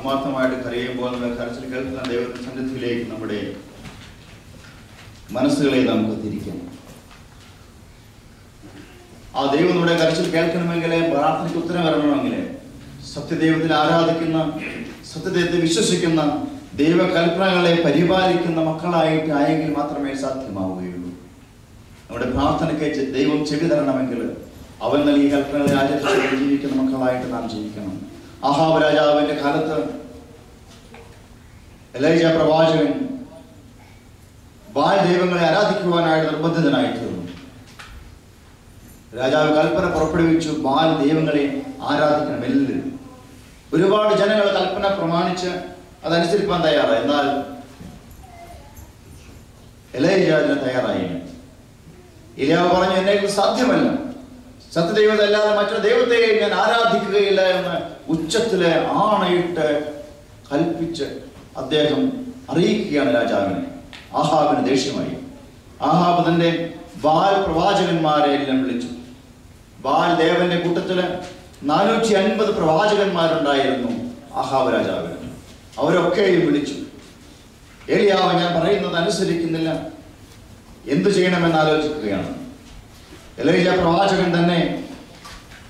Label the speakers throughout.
Speaker 1: ആത്മാർത്ഥമായിട്ട് കരയുമ്പോൾ നമ്മുടെ കരച്ചിൽ കേൾക്കുന്ന ദൈവത്തിന്റെ സന്നിധിയിലേക്ക് നമ്മുടെ മനസ്സുകളെ നമുക്ക് തിരിക്കാം. ആ ദൈവം നമ്മുടെ കരച്ചിൽ കേൾക്കണമെങ്കിൽ, പ്രാർത്ഥനയ്ക്ക് ഉത്തരം വരണമെങ്കിൽ, സത്യദൈവത്തിൽ ആരാധിക്കുന്ന, സത്യദൈവത്തെ വിശ്വസിക്കുന്ന, ദൈവകൽപ്പനകളെ പരിപാലിക്കുന്ന മക്കളായിട്ട് ആയെങ്കിൽ മാത്രമേ സാധ്യമാവുകയുള്ളൂ. നമ്മുടെ പ്രാർത്ഥനയ്ക്ക് ദൈവം ചെവി തരണമെങ്കിൽ അവൻ നൽകിയ കൽപ്പനകളെ ആചരിച്ച് ജീവിക്കുന്ന മക്കളായിട്ട് നാം ജീവിക്കണം. ആഹാബ് രാജാവിന്റെ കാലത്ത് എലീശ പ്രവാചകൻ ബാൽ ദൈവങ്ങളെ ആരാധിക്കുവാനായിട്ട് നിർബന്ധിതനായി തീർന്നു. രാജാവ് കൽപ്പന പുറപ്പെടുവിച്ചു, ബാൽ ദൈവങ്ങളെ ആരാധിക്കണം എല്ലാവരും. ഒരുപാട് ജനങ്ങൾ കൽപ്പന പ്രമാണിച്ച് അതനുസരിക്കാൻ തയ്യാറായി. എന്നാൽ എലീശ അതിന് തയ്യാറായില്ല. എലിയാവ് പറഞ്ഞു, എന്നെ സാധ്യമല്ല, സത്യദൈവത്തെ അല്ലാതെ മറ്റൊരു ദൈവത്തെ ഞാൻ ആരാധിക്കുകയില്ല എന്ന് ഉച്ചത്തിലെ ആണയിട്ട് കൽപ്പിച്ച് അദ്ദേഹം അറിയിക്കുകയാണ് രാജാവിനെ. ആഹാബിന് ദേഷ്യമായി. ആഹാബ് തന്റെ ബാൽ പ്രവാചകന്മാരെ എല്ലാം വിളിച്ചു. ബാൽ ദേവന്റെ കൂട്ടത്തില് 450 പ്രവാചകന്മാരുണ്ടായിരുന്നു ആഹാബ് രാജാവിന്. അവരൊക്കെയും വിളിച്ചു. ഏലിയാവ് ഞാൻ പറയുന്നത് അനുസരിക്കുന്നില്ല, എന്തു ചെയ്യണമെന്ന് ആലോചിക്കുകയാണ്. എലീശ പ്രവാചകൻ തന്നെ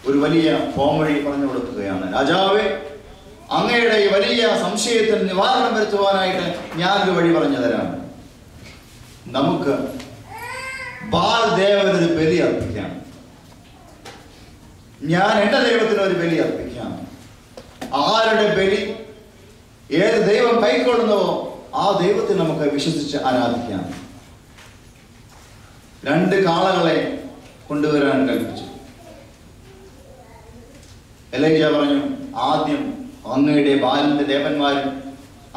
Speaker 1: ഒരു വലിയ പോംവഴി പറഞ്ഞു കൊടുക്കുകയാണ്. രാജാവേ, അങ്ങയുടെ ഈ വലിയ സംശയത്തിന് നിവാരണം വരുത്തുവാനായിട്ട് ഞാനൊരു വഴി പറഞ്ഞു തരാം. നമുക്ക് ബാൽ ദേവനൊരു ബലി അർപ്പിക്കാം. ഞാൻ എന്റെ ദൈവത്തിന് ഒരു ബലി അർപ്പിക്കാം. ആരുടെ ബലി ഏത് ദൈവം കൈക്കൊള്ളുന്നുവോ ആ ദൈവത്തെ നമുക്ക് വിശ്വസിച്ച് ആരാധിക്കാം. 2 കാളകളെ കൊണ്ടുവരാൻ കൽപ്പിച്ചു. എലീശ പറഞ്ഞു, ആദ്യം അങ്ങയുടെ ബാലിന്റെ ദേവന്മാരും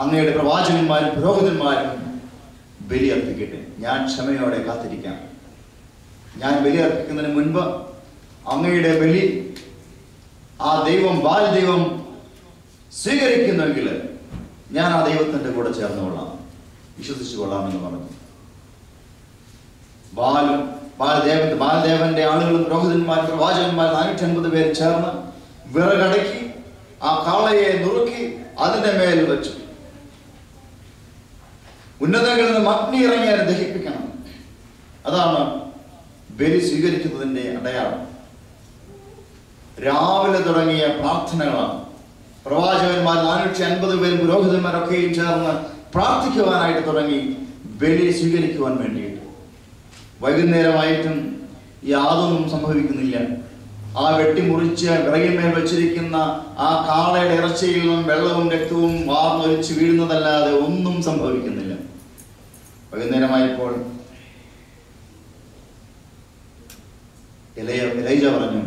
Speaker 1: അങ്ങയുടെ പ്രവാചകന്മാരും പുരോഹിതന്മാരും ബലി അർപ്പിക്കട്ടെ. ഞാൻ ക്ഷമയോടെ കാത്തിരിക്കാം. ഞാൻ ബലി അർപ്പിക്കുന്നതിന് മുൻപ് അങ്ങയുടെ ബലി ആ ദൈവം ബാൽ ദൈവം സ്വീകരിക്കുന്നെങ്കിൽ ഞാൻ ആ ദൈവത്തിന്റെ കൂടെ ചേർന്നുകൊള്ളാം, വിശ്വസിച്ചു കൊള്ളാമെന്ന് പറഞ്ഞു. ബാലദേവന്റെ ആളുകളും പുരോഹിതന്മാരും പ്രവാചകന്മാരും 450 പേര് ചേർന്ന് വിറകടക്കി ആ കാളയെ നുറുക്കി അതിന്റെ മേൽ വെച്ചു. ഉന്നതങ്ങളിൽ നിന്ന് അഗ്നി ഇറങ്ങി അതിനെ ദഹിപ്പിക്കണം. അതാണ് ബലി സ്വീകരിക്കുന്നതിന്റെ അടയാളം. രാവിലെ തുടങ്ങിയ പ്രാർത്ഥനകളാണ്. പ്രവാചകന്മാർ 450 പേരും പുരോഹിതന്മാരൊക്കെയും ചേർന്ന് പ്രാർത്ഥിക്കുവാനായിട്ട് തുടങ്ങി, ബലി സ്വീകരിക്കുവാൻ വേണ്ടിയിട്ട്. വൈകുന്നേരമായിട്ടും യാതൊന്നും സംഭവിക്കുന്നില്ല. ആ വെട്ടിമുറിച്ച് വിറകിന്മേൽ വെച്ചിരിക്കുന്ന ആ കാളയുടെ ഇറച്ചിയിൽ നിന്നും വെള്ളവും രക്തവും വാർന്നൊലിച്ച് വീഴുന്നതല്ലാതെ ഒന്നും സംഭവിക്കുന്നില്ല. വൈകുന്നേരമായപ്പോൾ എലീശ പറഞ്ഞു,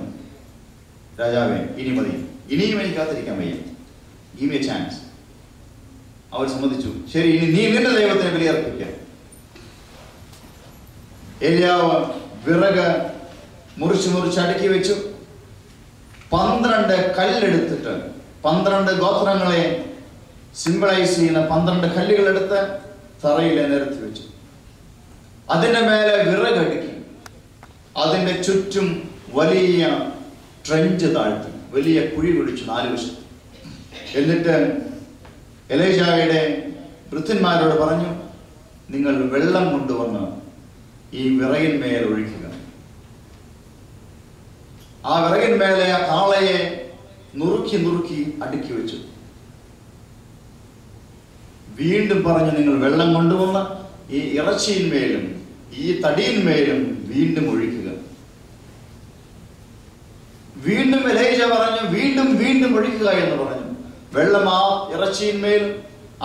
Speaker 1: രാജാവേ, ഇനി മതി, ഇനിയും എനിക്ക് കാത്തിരിക്കാൻ വയ്യ, ഗിവ് മി എ ചാൻസ്. അവർ സമ്മതിച്ചു. ശരി, ഇനി നീ നിന്റെ ദൈവത്തിന് ബലി അർപ്പിക്കാം. ഏലിയാവ് വിറക് മുറിച്ച് അടുക്കി വെച്ചു. 12 കല്ലെടുത്തിട്ട് 12 ഗോത്രങ്ങളെ സിംബിളൈസ് ചെയ്യുന്ന 12 കല്ലുകളെടുത്ത് തറയിൽ നിരത്തി വെച്ചു. അതിന്റെ മേലെ വിറകടുക്കി അതിന്റെ ചുറ്റും വലിയ ട്രെഞ്ച് താഴ്ത്തി, വലിയ കുഴി കുഴിച്ചു 4 വശം. എന്നിട്ട് എലീശയുടെ വൃദ്ധന്മാരോട് പറഞ്ഞു, നിങ്ങൾ വെള്ളം കൊണ്ടുവന്ന് ഈ വിറകിന്മേൽ ഒഴിക്കുക. ആ വിറകിന്മേലെ ആ കാളയെ നുറുക്കി അടുക്കി വെച്ചു. വീണ്ടും പറഞ്ഞു, നിങ്ങൾ വെള്ളം കൊണ്ടുവന്ന് ഈ ഇറച്ചിയിന്മേലും ഈ തടിയിന്മേലും വീണ്ടും ഒഴിക്കുക. വീണ്ടും എലീശ പറഞ്ഞു, വീണ്ടും ഒഴിക്കുക എന്ന് പറഞ്ഞു. വെള്ളം ആ ഇറച്ചിയിന്മേലും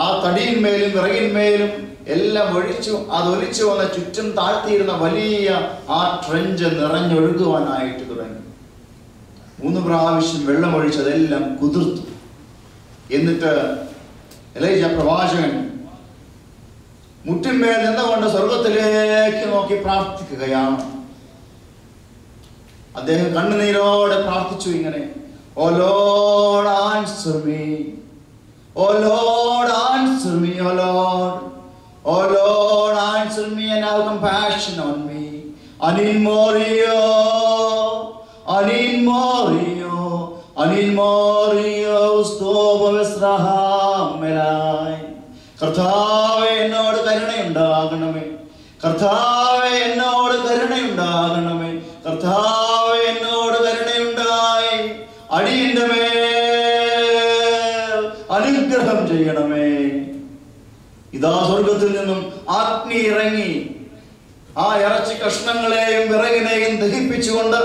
Speaker 1: ആ തടിയിന്മേലും വിറകിന്മേലും എല്ലാം ഒഴിച്ചു. അതൊലിച്ചു വന്ന ചുറ്റും താഴ്ത്തിയിരുന്ന വലിയ ആ ട്രെഞ്ച് നിറഞ്ഞൊഴുകുവാനായിട്ട് തുടങ്ങി. 3 പ്രാവശ്യം വെള്ളം ഒഴിച്ചതെല്ലാം കുതിർത്തു. എന്നിട്ട് എലീശ പ്രവാചകൻ മുട്ടിന്മേൽ നിന്നുകൊണ്ട് സ്വർഗത്തിലേക്ക് നോക്കി പ്രാർത്ഥിക്കുകയാണ്. അദ്ദേഹം കണ്ണുനീരോടെ പ്രാർത്ഥിച്ചു ഇങ്ങനെ, O Lord answer me, O Lord answer me, O Lord, O Lord answer me and have compassion on me. Anin Morio, കർത്താവേ എന്നോട് കരുണയുണ്ടാകണമേ, കർത്താവേ എന്നോട് കരുണയുണ്ടാകണമേ, കർത്താവേ എന്നോട് കരുണയുണ്ടായി അടിയന്റെ മേൽ അനുഗ്രഹം ചെയ്യണമേ. ഇതാ സ്വർഗത്തിൽ നിന്നും അഗ്നി ഇറങ്ങി ആ ഇറച്ചി കഷ്ണങ്ങളെയും വിറകിനെയും ദഹിപ്പിച്ചുകൊണ്ട്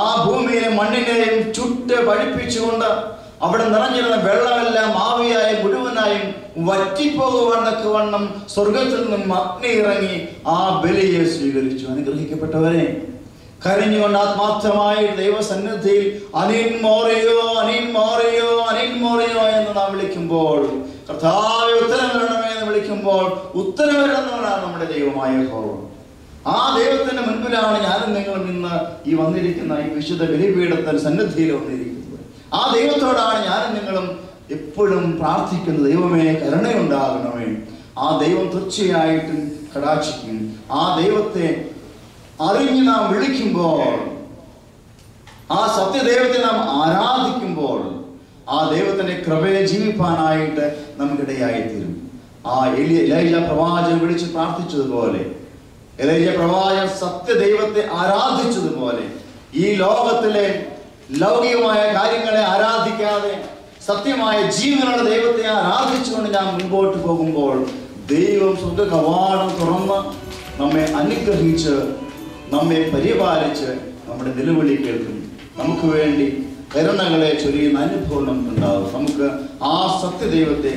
Speaker 1: ആ ഭൂമിയിലെ മണ്ണിനെയും ചുട്ട് പഠിപ്പിച്ചുകൊണ്ട് അവിടെ നിറഞ്ഞിരുന്ന വെള്ളമെല്ലാം ആവിയായി മുഴുവനായും വറ്റിപ്പോകുവണ്ണക്കവണ്ണം സ്വർഗത്തിൽ നിന്നും അഗ്നി ഇറങ്ങി ആ ബലിയെ സ്വീകരിച്ചു. അനുഗ്രഹിക്കപ്പെട്ടവരെ, കരഞ്ഞുകൊണ്ട് ആത്മാർത്ഥമായി ദൈവസന്നിധിയിൽ അനീൻ മോറിയോ അനീൻ മോറിയോ അനീൻ മോറിയോ എന്ന് നാം വിളിക്കുമ്പോൾ, കർത്താവേ ഉത്തരം വരണമേ എന്ന് വിളിക്കുമ്പോൾ ഉത്തരം വരുന്നവനാണ് നമ്മുടെ ദൈവമായ യഹോവ. ആ ദൈവത്തിന്റെ മുൻപിലാണ് ഞാനും നിങ്ങളും ഇന്ന് ഈ വന്നിരിക്കുന്ന ഈ വിശുദ്ധ ബലിപീഠത്തിൽ സന്നിധിയിൽ വന്നിരിക്കുന്നത്. ആ ദൈവത്തോടാണ് ഞാനും നിങ്ങളും എപ്പോഴും പ്രാർത്ഥിക്കുന്നത്. ദൈവമേ കരുണയുണ്ടാകണമേ. ആ ദൈവം തീർച്ചയായിട്ടും കടാക്ഷിക്കും. ആ ദൈവത്തെ അറിഞ്ഞ് നാം വിളിക്കുമ്പോൾ, ആ സത്യദൈവത്തെ നാം ആരാധിക്കുമ്പോൾ, ആ ദൈവത്തിന്റെ കൃപയെ ജീവിപ്പാനായിട്ട് നമുക്കിടയായിത്തീരും. ആ എലീയ പ്രവാചകൻ വിളിച്ച് പ്രാർത്ഥിച്ചതുപോലെ, എലീയ പ്രവാചകൻ സത്യദൈവത്തെ ആരാധിച്ചതുപോലെ, ഈ ലോകത്തിലെ ലൗകികമായ കാര്യങ്ങളെ ആരാധിക്കാതെ സത്യമായ ജീവനുള്ള ദൈവത്തെ ആരാധിച്ചുകൊണ്ട് ഞാൻ മുൻപോട്ട് പോകുമ്പോൾ ദൈവം സ്വർഗ്ഗ കവാടം തുറന്ന് നമ്മെ അനുഗ്രഹിച്ച് നമ്മെ പരിപാലിച്ച് നമ്മുടെ നിലവിളി കേൾക്കും. നമുക്ക് വേണ്ടി കരുണകളെ ചൊരിയുന്ന അനുഭവം നമുക്കുണ്ടാകും. നമുക്ക് ആ സത്യദൈവത്തെ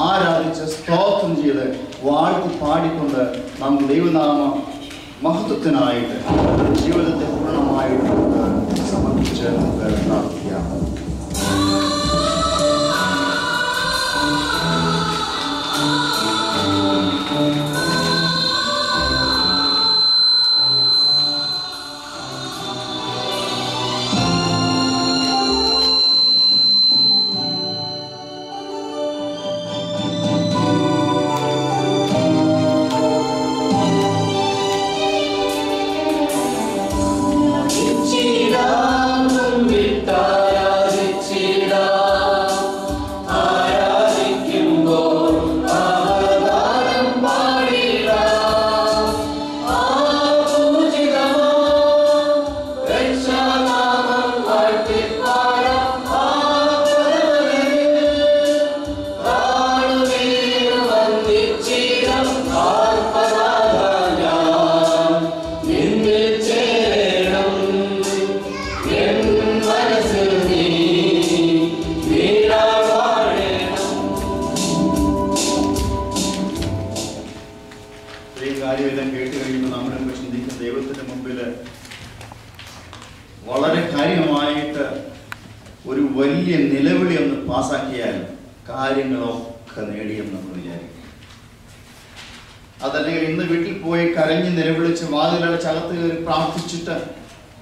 Speaker 1: ആരാധിച്ച് സ്തോത്രം ചെയ്ത് വാഴ്ത്തി പാടിക്കൊണ്ട് നമുക്ക് ദൈവനാമ മഹത്വത്തിനായിട്ട് ജീവിതത്തെ പൂർണ്ണമായിട്ട് നമുക്ക് സമർപ്പിച്ച് നമുക്ക് പ്രാർത്ഥിക്കാം. വളരെ കാര്യമായിട്ട് ഒരു വലിയ നിലവിളി ഒന്ന് പാസ്സാക്കിയാൽ കാര്യങ്ങളൊക്കെ നേടിയെന്ന് നമ്മൾ വിചാരിക്കും. അതല്ലെങ്കിൽ ഇന്ന് വീട്ടിൽ പോയി കരഞ്ഞ് നിലവിളിച്ച് വാതിലടച്ച് അകത്ത് കയറി പ്രാർത്ഥിച്ചിട്ട്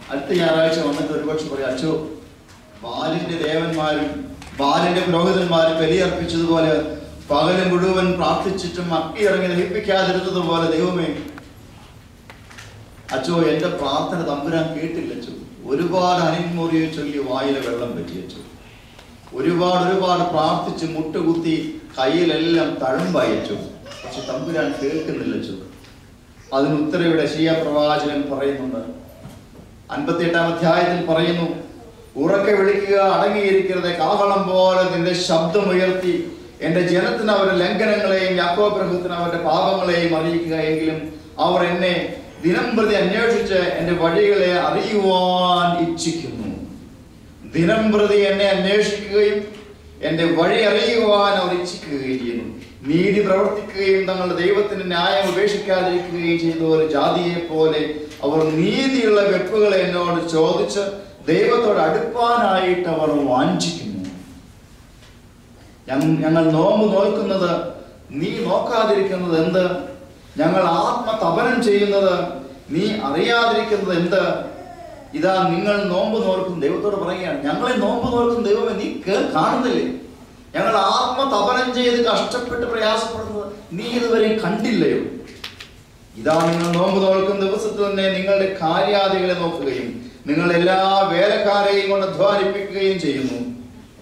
Speaker 1: അടുത്ത ഞായറാഴ്ച വന്നിട്ട് ഒരുപക്ഷെ പറയും, അച്ചോ ബാലിന്റെ ദേവന്മാരും ബാലിന്റെ പുരോഹിതന്മാരും ബലിയർപ്പിച്ചതുപോലെ പകല് മുഴുവൻ പ്രാർത്ഥിച്ചിട്ടും അക്കി ഇറങ്ങി ദഹിപ്പിക്കാതിരുന്നതുപോലെ ദൈവമേ അച്ചോ എന്റെ പ്രാർത്ഥന തമ്പുരാൻ കേട്ടില്ലച്ചോ. ഒരുപാട് അനിൻമുറിയെ ചൊല്ലി വായിലെ വെള്ളം പറ്റിയച്ചു. ഒരുപാട് പ്രാർത്ഥിച്ച് മുട്ടുകുത്തി കയ്യിലെല്ലാം തഴമ്പയച്ചു. പക്ഷെ തമ്പുരാൻ കേൾക്കുന്നില്ലച്ചു. അതിന് ഉത്തരവിടെ യെശയ്യാ പ്രവാചകൻ പറയുന്നുണ്ട്. 58-ാം അധ്യായത്തിൽ പറയുന്നു, ഉറക്കെ വിളിക്കുക, അടങ്ങിയിരിക്കരുത്, കാഹളം പോലെ നിന്റെ ശബ്ദമുയർത്തി എന്റെ ജനത്തിന് അവരുടെ ലംഘനങ്ങളെയും യാക്കോബ് ഗൃഹത്തിന് അവരുടെ പാപങ്ങളെയും അറിയിക്കുക. എങ്കിലും അവർ എന്നെ ദിനംപ്രതി അന്വേഷിച്ച് എന്റെ വഴികളെ അറിയുവാൻ ഇച്ഛിക്കുന്നു. ദിനംപ്രതി എന്നെ അന്വേഷിക്കുകയും എന്റെ വഴി അറിയുവാൻ അവർ ഇച്ഛിക്കുകയും ചെയ്യുന്നു. നീതി പ്രവർത്തിക്കുകയും തങ്ങളുടെ ദൈവത്തിന്റെ ന്യായം ഉപേക്ഷിക്കാതിരിക്കുകയും ചെയ്ത ഒരു ജാതിയെ പോലെ അവർ നീതിയുള്ള വെപ്പുകളെ എന്നോട് ചോദിച്ച് ദൈവത്തോട് അടുപ്പാനായിട്ട് അവർ വാഞ്ചിക്കുന്നു. ഞങ്ങൾ നോമ്പ് നോക്കുന്നത് നീ നോക്കാതിരിക്കുന്നത് എന്ത്? ഞങ്ങൾ ആത്മതപനം ചെയ്യുന്നത് നീ അറിയാതിരിക്കുന്നത് എന്ത്? ഇതാ നിങ്ങൾ നോമ്പ് നോക്കും. ദൈവത്തോട് പറയുകയാണ്, ഞങ്ങളെ നോമ്പ് നോക്കും ദൈവമേ, നീ കാണുന്നില്ലേ? ഞങ്ങൾ ആത്മതപനം ചെയ്ത് കഷ്ടപ്പെട്ട് പ്രയാസപ്പെടുന്നത് നീ ഇതുവരെ കണ്ടില്ലയോ? ഇതാ നിങ്ങൾ നോമ്പ് നോക്കുന്ന ദിവസത്തിൽ തന്നെ നിങ്ങളുടെ കാര്യാദികളെ നോക്കുകയും നിങ്ങൾ എല്ലാ വേലക്കാരെയും കൊണ്ട് അധ്വാനിപ്പിക്കുകയും ചെയ്യുന്നു.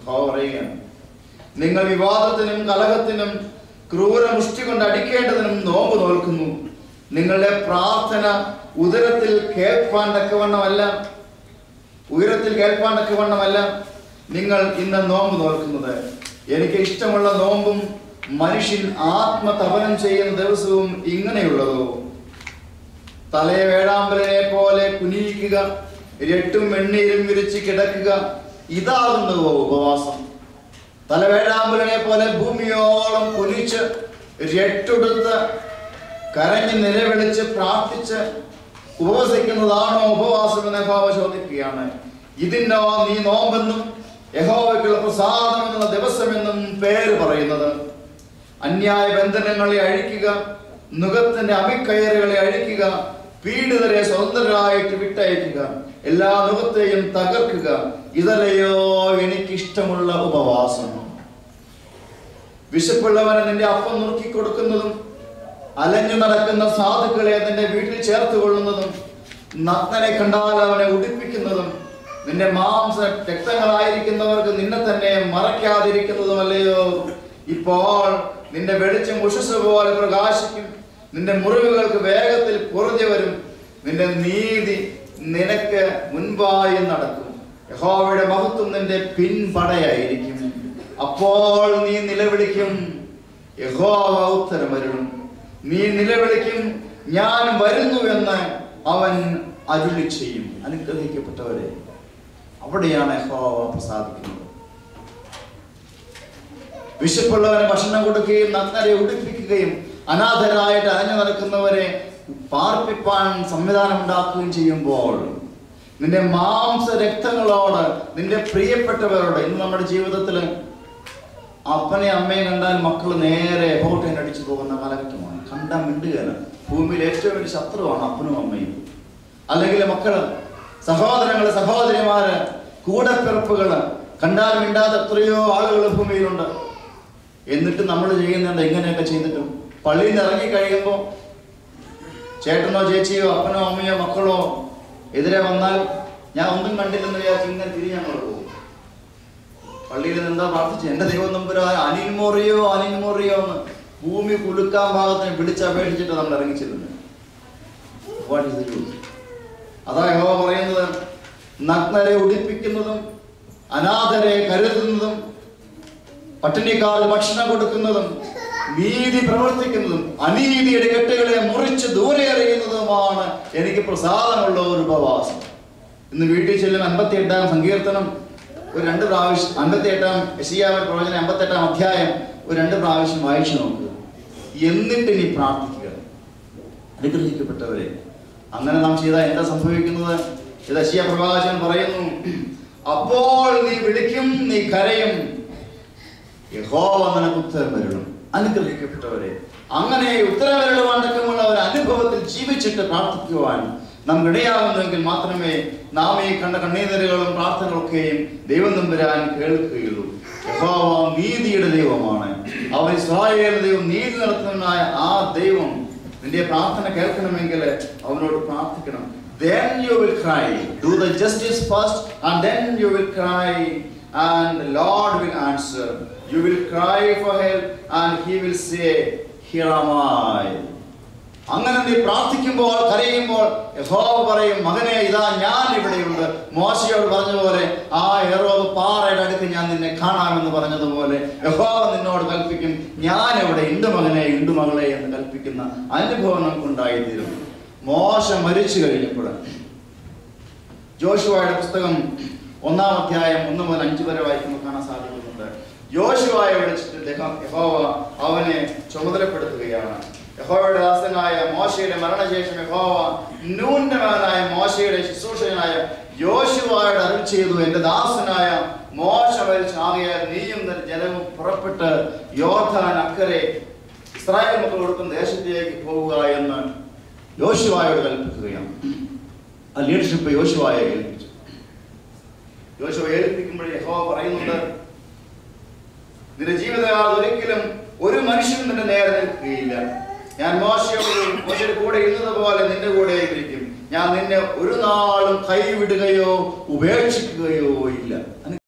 Speaker 1: പറയുകയാണ്, നിങ്ങൾ വിവാദത്തിനും കലഹത്തിനും ക്രൂരമുഷ്ടി കൊണ്ട് അടിക്കേണ്ടതിനും നോമ്പ് നോൽക്കുന്നു. നിങ്ങളുടെ പ്രാർത്ഥന ഉയരത്തിൽ കേൾപ്പാൻ തക്കവണ്ണമല്ല നിങ്ങൾ ഇന്ന് നോമ്പ് നോൽക്കുന്നത്. എനിക്ക് ഇഷ്ടമുള്ള നോമ്പും മനുഷ്യൻ ആത്മതപനം ചെയ്യുന്ന ദിവസവും ഇങ്ങനെയുള്ളതോ? തലയെ വേഴാമ്പലിനെ പോലെ കുനിയിക്കുക, രട്ടും വെണ്ണീരും വിരിച്ച് കിടക്കുക, ഇതാകുന്നുവോ ഉപവാസം? തലവേഴാമ്പലിനെ പോലെ ഭൂമിയോളം കുനിച്ച് രട്ടുടുത്ത് കരഞ്ഞ് നിലവിളിച്ച് പ്രാർത്ഥിച്ച് ഉപവസിക്കുന്നതാണോ ഉപവാസം എന്ന് യഹോവ ചോദിക്കുകയാണ്. ഇതിനോ നീ നോമ്പെന്നും യഹോവയ്ക്കുള്ള പ്രസാദമെന്നുള്ള ദിവസമെന്നും പേര് പറയുന്നത്? അന്യായ ബന്ധനങ്ങളെ അഴിക്കുക, നുകത്തിന്റെ അമിക്കയറുകളെ അഴിക്കുക, പീഡിതരെ സ്വതന്ത്രരായിട്ട് വിട്ടയക്കുക, എല്ലാ നുകത്തെയും തകർക്കുക, ഇതല്ലയോ എനിക്കിഷ്ടമുള്ള ഉപവാസം? വിശപ്പുള്ളവനെ നിന്റെ അപ്പം നുറുക്കി കൊടുക്കുന്നതും അലഞ്ഞു നടക്കുന്ന സാധുക്കളെ നിന്റെ വീട്ടിൽ ചേർത്ത് കൊള്ളുന്നതും നഗ്നനെ കണ്ടാൽ അവനെ ഉടുപ്പിക്കുന്നതും നിന്റെ മാംസ രക്തങ്ങളായിരിക്കുന്നവർക്ക് നിന്നെ തന്നെ മറയ്ക്കാതിരിക്കുന്നതുമല്ലയോ? ഇപ്പോൾ നിന്റെ വെളിച്ചം ഉഷസ് പോലെ പ്രകാശിക്കും, നിന്റെ മുറിവുകൾക്ക് വേഗത്തിൽ പൊറുതി വരും, നിന്റെ നീതി നിനക്ക് മുൻപായി നടക്കും, യഹോവയുടെ മഹത്വം നിന്റെ പിൻപടയായിരിക്കും. അപ്പോൾ നീ നിലവിളിക്കും, യഹോവ ഉത്തരമരുളും. നീ നിലവിളിക്കും, ഞാൻ വരുന്നു എന്ന് അവൻ അരുളി ചെയ്യും. അനുഗ്രഹിക്കപ്പെട്ടവരെ, അവിടെയാണ് യഹോവ പ്രസാദിക്കുന്നത്. വിശപ്പുള്ളവന് ഭക്ഷണം കൊടുക്കുകയും നഗ്നരെ ഉടുപ്പിക്കുകയും അനാഥരായിട്ട് അലഞ്ഞു നടക്കുന്നവരെ പാർപ്പിപ്പാൻ സംവിധാനം ഉണ്ടാക്കുകയും ചെയ്യുമ്പോൾ നിന്റെ മാംസ രക്തങ്ങളോട്, നിന്റെ പ്രിയപ്പെട്ടവരോട്, ഇന്ന് നമ്മുടെ ജീവിതത്തിൽ അപ്പനെ അമ്മയെ കണ്ടാൽ മക്കൾ നേരെ ഹോട്ടലിൽ അടിച്ചു പോകുന്ന കാലഘട്ടമാണ്. കണ്ടാൽ മിണ്ടുകയാണ്. ഭൂമിയിൽ ഏറ്റവും വലിയ ശത്രുവാണ് അപ്പനും അമ്മയും. അല്ലെങ്കിൽ മക്കള്, സഹോദരങ്ങള്, സഹോദരിമാര്, കൂടപ്പിറപ്പുകള് കണ്ടാൽ മിണ്ടാതെ എത്രയോ ആളുകൾ ഭൂമിയിലുണ്ട്. എന്നിട്ട് നമ്മൾ ചെയ്യുന്നുണ്ട് എങ്ങനെയൊക്കെ ചെയ്തിട്ടും പള്ളിയിൽ നിന്ന് ഇറങ്ങി കഴിയുമ്പോൾ ചേട്ടനോ ചേച്ചിയോ അപ്പനോ അമ്മയോ മക്കളോ എതിരെ വന്നാൽ ഞാൻ ഒന്നും കണ്ടില്ലെന്ന് വിചാരിച്ച് ഇങ്ങനെ തിരിഞ്ഞങ്ങൾ പോകും. പള്ളിയിൽ നിന്ന് എന്താ പ്രാർത്ഥിച്ചു? എന്റെ ദൈവം നമ്പുരാൻ അനിൽമോറിയോ എന്ന് ഭൂമി കുലുക്കാൻ ഭാഗത്തിന് വിളിച്ചപേക്ഷിച്ചിട്ട് നമ്മൾ ഇറങ്ങിച്ചിരുന്നു. അതാ യഹോവ പറയുന്നത്, നഗ്നരെ ഉടിപ്പിക്കുന്നതും അനാഥരെ കരുതുന്നതും പട്ടിണിക്കാർക്ക് ഭക്ഷണം കൊടുക്കുന്നതും നീതി പ്രവർത്തിക്കുന്നതും അനീതിയുടെ കെട്ടുകളെ മുറിച്ച് ദൂരെ എറിയുന്നതുമാണ് എനിക്ക് പ്രസാദമുള്ള ഒരു ഉപവാസം. ഇന്ന് വീട്ടിൽ ചെല്ലും 58-ാം സങ്കീർത്തനം ഒരു 2 പ്രാവശ്യം, 58-ാം യെശയ്യാവിന്റെ പ്രവചനം 58-ാം അധ്യായം ഒരു 2 പ്രാവശ്യം വായിച്ചു നോക്കുക. എന്നിട്ട് നീ പ്രാർത്ഥിക്കുക. അനുഗ്രഹിക്കപ്പെട്ടവരെ, അങ്ങനെ നാം ചെയ്താൽ എന്താ സംഭവിക്കുന്നത്? യെശയ്യാ പ്രവാചകൻ പറയുന്നു, അപ്പോൾ നീ വിളിക്കും, നീ കരയും, യഹോവ നിനക്ക് ഉത്തരം വരണം. അനുഗ്രഹിക്കപ്പെട്ടവരെ, അങ്ങനെ ഉത്തരവരുവാണ്ടക്കമുള്ള ഒരു അനുഭവത്തിൽ ജീവിച്ചിട്ട് പ്രാർത്ഥിക്കുവാൻ നമുക്ക് ഇടയാകുന്നുവെങ്കിൽ മാത്രമേ നാം ഈ കണ്ട കണ്ണീരുകളും പ്രാർത്ഥനകളൊക്കെയും ദൈവം നമ്പുരാൻ കേൾക്കുകയുള്ളൂ. യഹോവ നീതിയുടെ ദൈവമാണ്. അവൻ ഇസ്രായേൽ ദൈവം, നീതി നടത്തുന്നവനായ ആ ദൈവം. നിന്റെ പ്രാർത്ഥന കേൾക്കണമെങ്കിൽ അവനോട് പ്രാർത്ഥിക്കണം. Then you will cry. Do the justice first and then you will cry and the Lord will answer. You will cry for help and he will say, here am I. അങ്ങനെ നീ പ്രാർത്ഥിക്കുമ്പോൾ, കരയുമ്പോൾ യഹോവ പറയും, മകനെ ഇതാ ഞാൻ ഇവിടെയുണ്ട്. മോശയോട് പറഞ്ഞ പോലെ, ആ യഹോവ പാറയുടെ അടുത്ത് ഞാൻ നിന്നെ കാണാമെന്ന് പറഞ്ഞതുപോലെ യഹോവ നിന്നോട് കൽപ്പിക്കും, ഞാൻ എവിടെ, ഉണ്ട് മകനെ, ഉണ്ട് മകളെ എന്ന് കൽപ്പിക്കുന്ന അനുഭവം നമുക്കുണ്ടായിത്തീരും. മോശ മരിച്ചു കഴിഞ്ഞപ്പോൾ ജോഷുവയുടെ പുസ്തകം 1-ാം അധ്യായം 1 മുതൽ 5 വരെ വായിക്കുമ്പോൾ കാണാൻ സാധിക്കുന്നുണ്ട്. യോശുവയെ വിളിച്ചിട്ട് യഹോവ അവനെ ചുമതലപ്പെടുത്തുകയാണ്. യഹോവയുടെ ദാസനായ മോശയുടെ മരണശേഷം യഹോവ നൂന്റെ മകനായ മോശയുടെ ശുശ്രൂഷകനായ യോശുവയോട് അരുളി ചെയ്തു, എന്റെ ദാസനായ മോശ മരിച്ചു, ആകയാൽ നീയും ജനവും പുറപ്പെട്ട് യോർദാൻ അക്കരെ ഇസ്രായേൽ മക്കൾ കൊടുക്കുന്ന ദേശത്തേക്ക് പോവുക എന്ന് യോശുവയോട് കൽപ്പിക്കുകയാണ്. ആ ലീഡർഷിപ്പ് യോശുവയെ ഏൽപ്പിച്ചു. യോശുവ ഏൽപ്പിക്കുമ്പോൾ യഹോവ പറയുന്നുണ്ട്, നിന്റെ ജീവിതകാലം ഒരിക്കലും ഒരു മനുഷ്യനും നിന്റെ നേരെ നിൽക്കുകയില്ല. ഞാൻ മോശയുടെ കൂടെ ഇരുന്നതുപോലെ നിന്റെ കൂടെ ഇരിക്കും. ഞാൻ നിന്നെ ഒരു നാളും കൈവിടുകയോ ഉപേക്ഷിക്കുകയോ ഇല്ല.